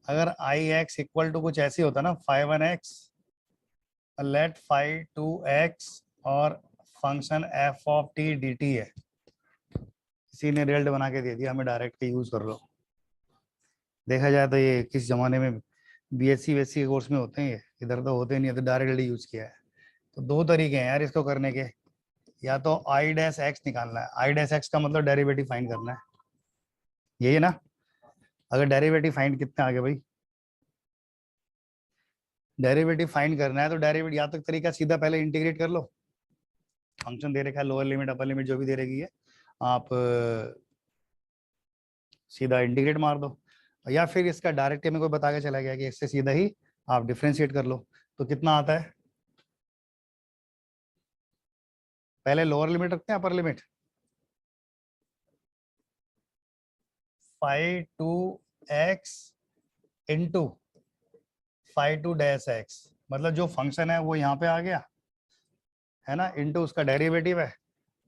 अगर आई x equal to कुछ ऐसे होता ना 5 1x, लेट 5 2x और function F of T D T है, किसी ने रिजल्ट बना के दे दिया हमें, डायरेक्ट यूज कर लो। देखा जाए तो ये किस जमाने में बीएससी वेसी के कोर्स में होते हैं, ये इधर तो होते नहीं है, तो डायरेक्टली यूज किया है। तो दो तरीके हैं यार इसको करने के, या तो आई डैश एक्स निकालना है, आई डैश एक्स का मतलब डेरिवेटिव फाइंड करना है, यही है ना। अगर डेरिवेटिव फाइंड कितने आगे भाई, डेरिवेटिव फाइंड करना है तो डेरिवेटिव या तो तरीका सीधा पहले इंटीग्रेट कर लो, फंक्शन दे रखा है लोअर लिमिट अपर लिमिट जो भी दे रखी है, आप सीधा इंटीग्रेट मार दो, या फिर इसका डायरेक्ट हमें कोई बता के चला गया कि इससे सीधा ही आप डिफ्रेंशिएट कर लो। तो कितना आता है, पहले लोअर लिमिट रखते हैं upper limit, 5 2x into 5 2 - x, मतलब जो फंक्शन है वो यहाँ पे आ गया है ना, इंटू उसका डेरिवेटिव है,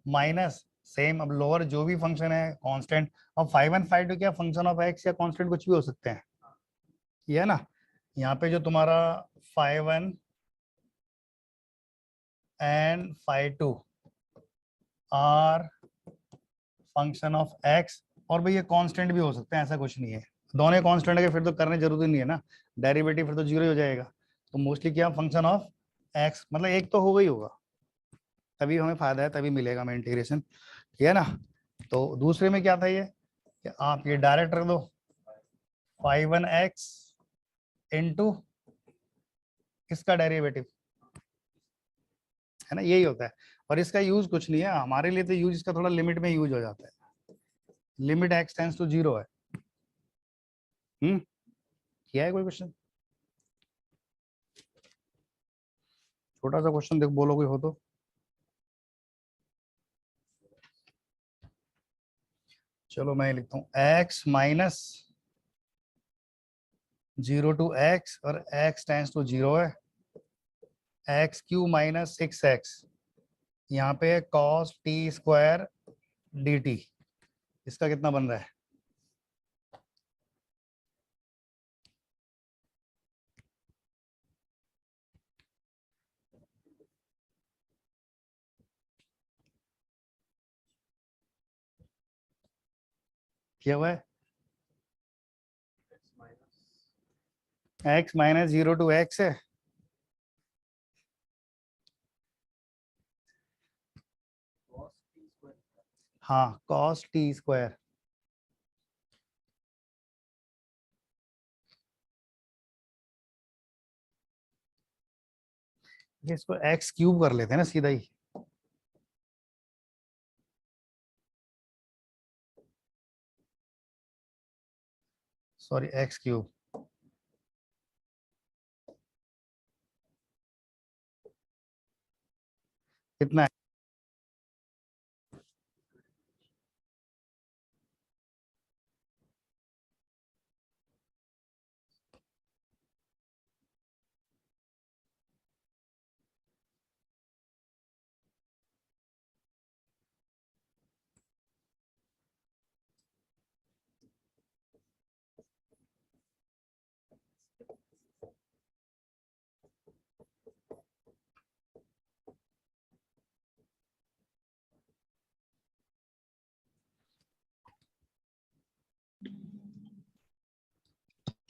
माइनस सेम अब लोअर जो भी फंक्शन है कांस्टेंट। अब 5 1 5 2 क्या फंक्शन ऑफ एक्स या कांस्टेंट कुछ भी हो सकते हैं, ये है ना। यहाँ पे जो तुम्हारा 5 1 and 5 2 are function of x, और भाई ये कांस्टेंट भी हो सकते हैं, ऐसा कुछ नहीं है, दोनों कांस्टेंट है फिर तो करने जरूरी नहीं है ना, डेरिवेटिव फिर तो जीरो हो जाएगा। तो मोस्टली क्या फंक्शन ऑफ एक्स, मतलब एक तो होगा ही होगा, तभी हमें फायदा है, तभी मिलेगा हमें इंटीग्रेशन, ठीक है ना। तो दूसरे में क्या था ये कि आप ये डायरेक्ट रख दो 5 1x इंटू इसका डेरिवेटिव, है ना, यही होता है। और इसका यूज कुछ नहीं है हमारे लिए, तो यूज इसका थोड़ा लिमिट में यूज हो जाता है, लिमिट x टेंड्स टू 0 है। किया है कोई क्वेश्चन, छोटा सा क्वेश्चन देख बोलो कोई हो तो। चलो मैं लिखता हूँ x माइनस 0 to x और x टेंड्स टू 0 है, x³ - 6x, यहाँ पे cos t स्क्वायर dt, इसका कितना बन रहा है, क्या हुआ है, x माइनस 0 to x है, हाँ cos t स्क्वायर, इसको x³ कर लेते हैं ना सीधा ही, सॉरी x³ कितना है,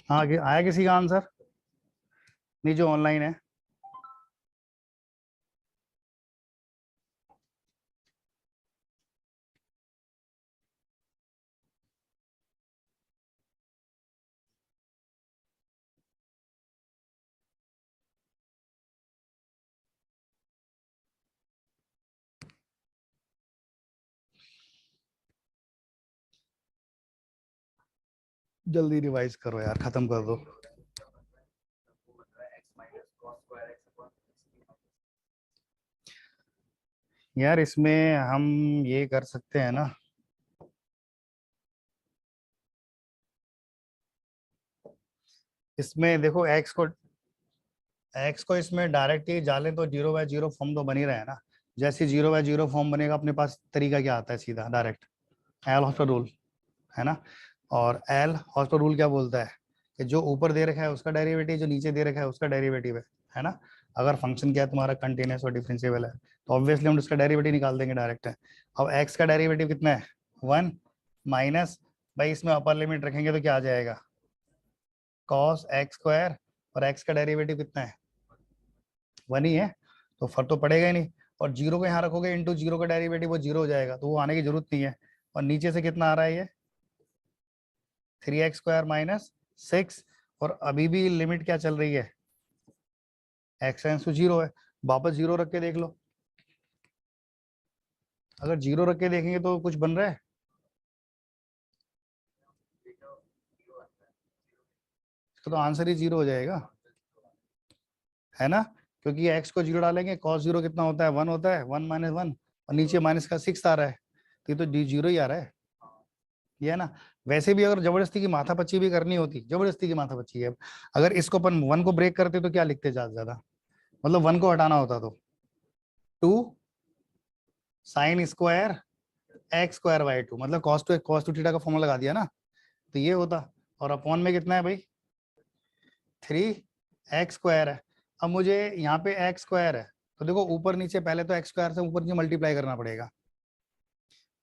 हाँ आया किसी का आंसर, नहीं जो ऑनलाइन है, जल्दी रिवाइज करो यार, खत्म कर दो। यार इसमें हम ये कर सकते हैं ना, इसमें देखो एक्स को इसमें डायरेक्ट ही डालें तो 0/0 फॉर्म तो बन ही रहा है ना, जैसे 0/0 फॉर्म बनेगा अपने पास तरीका क्या आता है, सीधा डायरेक्ट एल हॉस्पिटल रूल, है ना। और एल हॉस्पिटल रूल क्या बोलता है कि जो ऊपर दे रखा है उसका डेरिवेटिव, जो नीचे दे रखा है उसका डेरिवेटिव है ना। अगर फंक्शन क्या है तुम्हारा कंटिन्यूअस और डिफरेंशिएबल है तो ऑब्वियसली हम उसका डेरिवेटिव निकाल देंगे डायरेक्ट है। अब x का डेरिवेटिव कितना है 1 माइनस, भाई इसमें अपर लिमिट रखेंगे तो क्या आ जाएगा cos x स्क्वायर, और x का डेरिवेटिव कितना है 1 ही है, तो फर्क तो पड़ेगा ही नहीं। और जीरो को यहाँ रखोगे इंटू जीरो का डेरिवेटिव वो जीरो हो जाएगा, तो वो आने की जरूरत नहीं है। और नीचे से कितना आ रहा है ये 3x स्क्वायर माइनस 6, और अभी भी लिमिट क्या चल रही है x टेंड्स टू जीरो है। वापस जीरो रख के देख लो, अगर जीरो रख के देखेंगे तो कुछ बन रहा है, इसका तो आंसर ही जीरो हो जाएगा, है ना। क्योंकि x को जीरो डालेंगे cos जीरो कितना होता है 1 होता है, 1 माइनस 1, और नीचे माइनस का 6 आ रहा है, तो ये तो डी जीरो ही आ रहा है, ये है ना। वैसे भी अगर जबरदस्ती की माथापच्ची भी करनी होती, जबरदस्ती की माथापच्ची है, अगर इसको अपन 1 को ब्रेक करते तो क्या लिखते ज्यादा से ज्यादा, मतलब 1 को हटाना होता तो 2 sine square x square by 2, मतलब cos टू थीटा का फॉर्मूला लगा दिया ना, तो ये होता। और अपॉन में कितना है भाई 3x स्क्वायर है। अब मुझे यहाँ पे x स्क्वायर है, तो देखो ऊपर नीचे पहले तो x स्क्वायर से ऊपर नीचे मल्टीप्लाई करना पड़ेगा,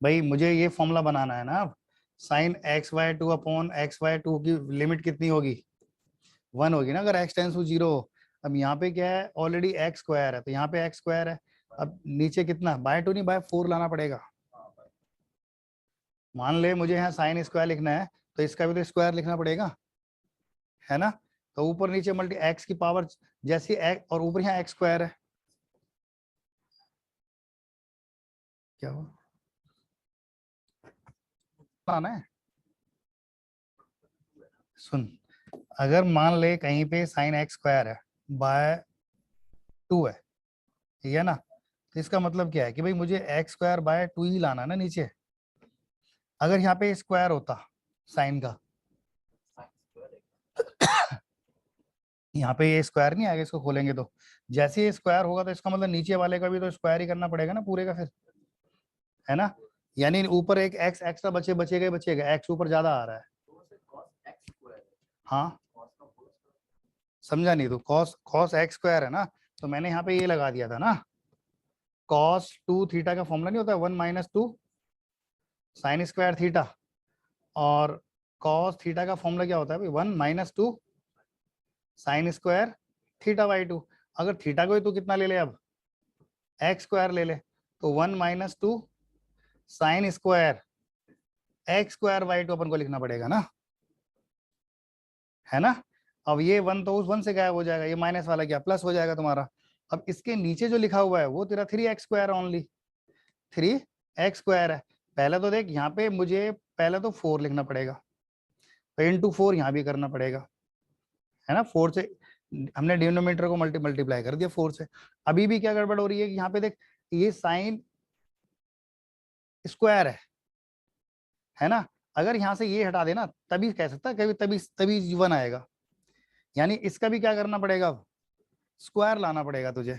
भाई मुझे ये फॉर्मूला बनाना है ना। अब sine x by two upon x by two की लिमिट कितनी होगी 1 होगी ना, अगर x टेंस टू जीरो। अब यहाँ पे क्या है ऑलरेडी x स्क्वायर है, तो यहाँ पे x स्क्वायर है, अब नीचे कितना बाय टू नहीं बाय 4 लाना पड़ेगा। मान ले मुझे यहाँ साइन स्क्वायर लिखना है, तो इसका भी तो स्क्वायर लिखना पड़ेगा, है ना। तो ऊपर नीचे मल्टी एक्स की पावर जैसी एक्स, और ऊपर यहाँ एक्स स्क्वायर है, क्या हुआ आना है। सुन, अगर मान ले कहीं पे साइन एक्स स्क्वायर है बाय 2 है, ठीक है ना, तो इसका मतलब क्या है कि भाई मुझे एक्स स्क्वायर बाय 2 ही लाना ना नीचे। अगर यहाँ पे स्क्वायर होता साइन का, यहाँ पे ये स्क्वायर नहीं आएगा, इसको खोलेंगे तो जैसे ये स्क्वायर होगा तो इसका मतलब नीचे वाले का भी तो स्क्वायर ही करना पड़ेगा ना पूरे का फिर, है ना। यानी ऊपर एक एक्स एक्स्ट्रा बचेगा, एक्स ऊपर ज्यादा आ रहा है। हाँ समझा नहीं, तो कॉस कॉस एक्स स्क्वायर है ना, तो मैंने यहाँ पे ये लगा दिया था ना, कॉस टू थीटा का फॉर्मूला नहीं होता 1 माइनस 2 साइन स्क्वायर थीटा, और कॉस थीटा का फॉर्मूला क्या होता है भाई 1 minus 2 sine square theta by 2। अगर थीटा को ही तू कितना ले ले अब एक्स स्क्वायर ले ले, तो 1 minus 2 sine square x square by 2 अपन को लिखना पड़ेगा ना, है ना। अब ये 1 तो उस 1 से गायब हो जाएगा, ये माइनस वाला क्या प्लस हो जाएगा तुम्हारा। अब इसके नीचे जो लिखा हुआ है वो तेरा 3x square only, 3x square है। पहले तो देख यहाँ पे मुझे पहले तो 4 लिखना पड़ेगा, तो इंटू 4 यहाँ भी करना पड़ेगा, है ना। 4 से हमने डिनोमिनेटर को मल्टीप्लाई कर दिया 4 से। अभी भी क्या गड़बड़ हो रही है कि यहाँ पे देख ये साइन स्क्वायर है ना। अगर यहाँ से ये हटा देना तभी कह सकता कभी, तभी तभी जीवन आएगा। यानी इसका भी क्या करना पड़ेगा अब स्क्वायर लाना पड़ेगा तुझे,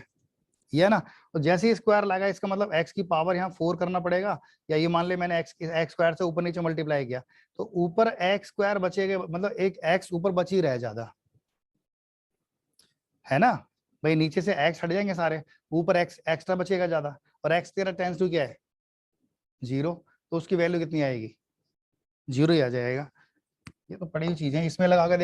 ये ना। तो जैसे ही स्क्वायर लगा इसका मतलब x की पावर यहाँ 4 करना पड़ेगा, या ये मान ले मैंने x स्क्वायर से ऊपर नीचे मल्टीप्लाई किया, तो ऊपर x स्क्वायर बचेगा, मतलब एक x ऊपर बच ही रह ज्यादा, है ना। भाई नीचे से x हट जाएंगे सारे, ऊपर x एक्स्ट्रा बचेगा ज्यादा, और x तेरा टेंस टू क्या है 0, तो उसकी वैल्यू कितनी आएगी 0 ही आ जाएगा। ये तो पड़ी हुई चीजें, इसमें लगा के देखो।